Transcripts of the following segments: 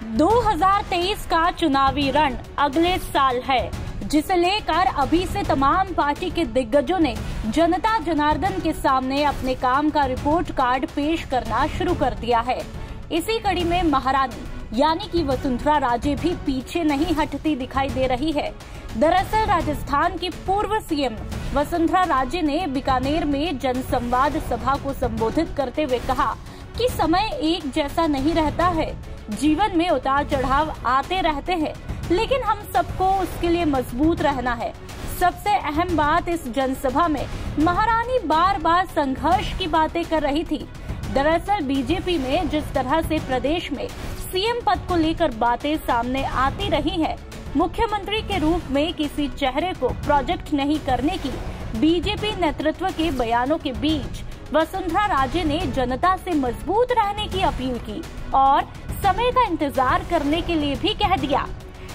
2023 का चुनावी रण अगले साल है, जिसे लेकर अभी से तमाम पार्टी के दिग्गजों ने जनता जनार्दन के सामने अपने काम का रिपोर्ट कार्ड पेश करना शुरू कर दिया है। इसी कड़ी में महारानी यानी कि वसुंधरा राजे भी पीछे नहीं हटती दिखाई दे रही है। दरअसल राजस्थान की पूर्व सीएम वसुंधरा राजे ने बीकानेर में जनसंवाद सभा को संबोधित करते हुए कहा कि समय एक जैसा नहीं रहता है, जीवन में उतार चढ़ाव आते रहते हैं, लेकिन हम सबको उसके लिए मजबूत रहना है। सबसे अहम बात, इस जनसभा में महारानी बार बार संघर्ष की बातें कर रही थी। दरअसल बीजेपी में जिस तरह से प्रदेश में सीएम पद को लेकर बातें सामने आती रही है, मुख्यमंत्री के रूप में किसी चेहरे को प्रोजेक्ट नहीं करने की बीजेपी नेतृत्व के बयानों के बीच वसुंधरा राजे ने जनता से मजबूत रहने की अपील की और समय का इंतजार करने के लिए भी कह दिया।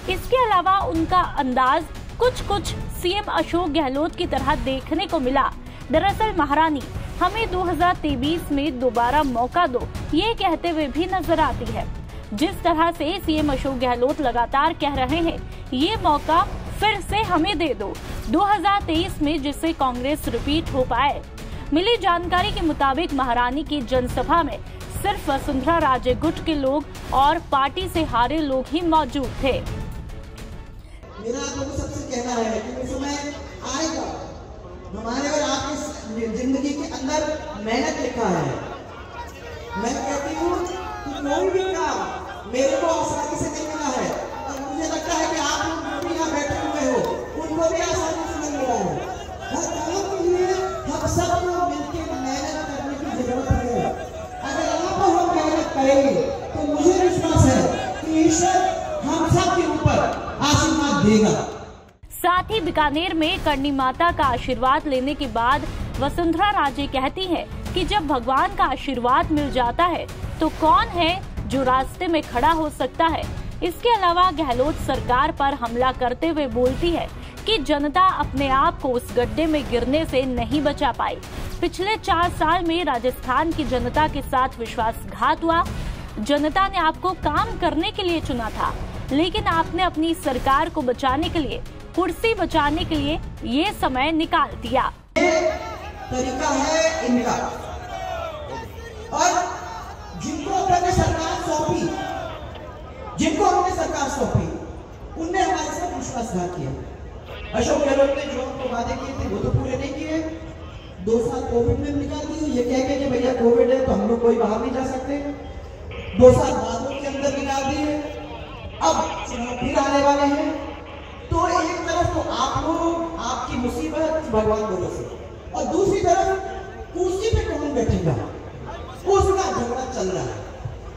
इसके अलावा उनका अंदाज कुछ सीएम अशोक गहलोत की तरह देखने को मिला। दरअसल महारानी हमें 2023 में दोबारा मौका दो, ये कहते हुए भी नजर आती है। जिस तरह से सीएम अशोक गहलोत लगातार कह रहे हैं, ये मौका फिर से हमें दे दो 2023 में, जिससे कांग्रेस रिपीट हो पाए। मिली जानकारी के मुताबिक महारानी की जनसभा में सिर्फ वसुंधरा राजे गुट के लोग और पार्टी से हारे लोग ही मौजूद थे। मेरा आप लोगों को सबसे कहना है कि वो समय आएगा, हमारे और आपकी जिंदगी के अंदर मेहनत लिखा है। मैं कहती हूँ कि कोई भी काम मेरे को आसानी से नहीं मिला है, और मुझे लगता है कि आप लोग जो भी यहाँ बैठे हुए हो उनको भी आसानी से नहीं मिला है। हर काम के लिए हम सबको मिलकर मेहनत करने की जरूरत है। अगर आप हम मेहनत करेंगे तो मुझे विश्वास है कि ईश्वर हम सब के ऊपर आशीर्वाद देगा। साथ ही बीकानेर में करणी माता का आशीर्वाद लेने के बाद वसुंधरा राजे कहती है कि जब भगवान का आशीर्वाद मिल जाता है तो कौन है जो रास्ते में खड़ा हो सकता है। इसके अलावा गहलोत सरकार पर हमला करते हुए बोलती है कि जनता अपने आप को उस गड्ढे में गिरने से नहीं बचा पाई। पिछले 4 साल में राजस्थान की जनता के साथ विश्वासघात हुआ। जनता ने आपको काम करने के लिए चुना था, लेकिन आपने अपनी सरकार को बचाने के लिए, कुर्सी बचाने के लिए ये समय निकाल दिया। तरीका है इनका, और जिनको हमने सरकार सौंपी उनने हमारे साथ विश्वासघात किया। अशोक गहलोत ने जो हमको वादे किए थे वो तो पूरे नहीं किए। 2 साल कोविड में निकाल दिए, ये कह के कि भैया कोविड है तो हम लोग कोई बाहर नहीं जा सकते। 2 साल बादलों के अंदर निकाल दिए। अब चुनाव फिर आने वाले हैं, तो एक तरफ तो आप लोग, आपकी मुसीबत भगवान भरोसे, और दूसरी तरफ कुर्सी पे कौन बैठेगा उसका झगड़ा चल रहा है।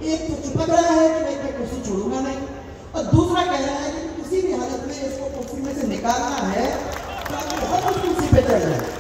एक तो चिपक रहा है कि मैं कुर्सी छोड़ूंगा नहीं, और दूसरा कह रहा है कि किसी भी हालत में इसको कुर्सी में से निकालना है तो बहुत कुर्सी पे चढ़ जाए।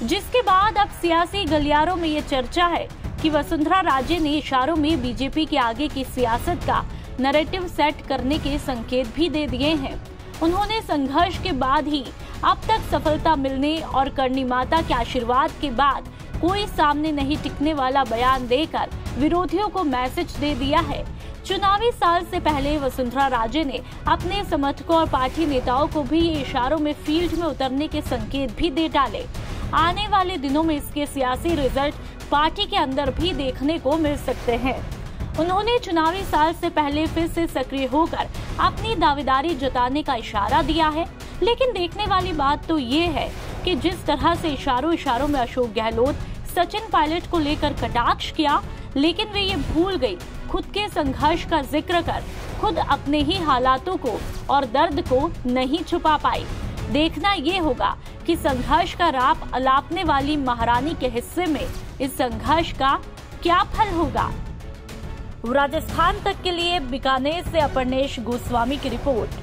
जिसके बाद अब सियासी गलियारों में ये चर्चा है कि वसुंधरा राजे ने इशारों में बीजेपी के आगे की सियासत का नैरेटिव सेट करने के संकेत भी दे दिए हैं। उन्होंने संघर्ष के बाद ही अब तक सफलता मिलने और करणी माता के आशीर्वाद के बाद कोई सामने नहीं टिकने वाला बयान देकर विरोधियों को मैसेज दे दिया है। चुनावी साल से पहले वसुंधरा राजे ने अपने समर्थकों और पार्टी नेताओं को भी ये इशारों में फील्ड में उतरने के संकेत भी दे डाले। आने वाले दिनों में इसके सियासी रिजल्ट पार्टी के अंदर भी देखने को मिल सकते हैं। उन्होंने चुनावी साल से पहले फिर से सक्रिय होकर अपनी दावेदारी जताने का इशारा दिया है, लेकिन देखने वाली बात तो ये है कि जिस तरह से इशारों में अशोक गहलोत सचिन पायलट को लेकर कटाक्ष किया, लेकिन वे ये भूल गई खुद के संघर्ष का जिक्र कर खुद अपने ही हालातों को और दर्द को नहीं छुपा पाई। देखना ये होगा कि संघर्ष का राप अलापने वाली महारानी के हिस्से में इस संघर्ष का क्या फल होगा। राजस्थान तक के लिए बीकानेर से अपर्णेश गोस्वामी की रिपोर्ट।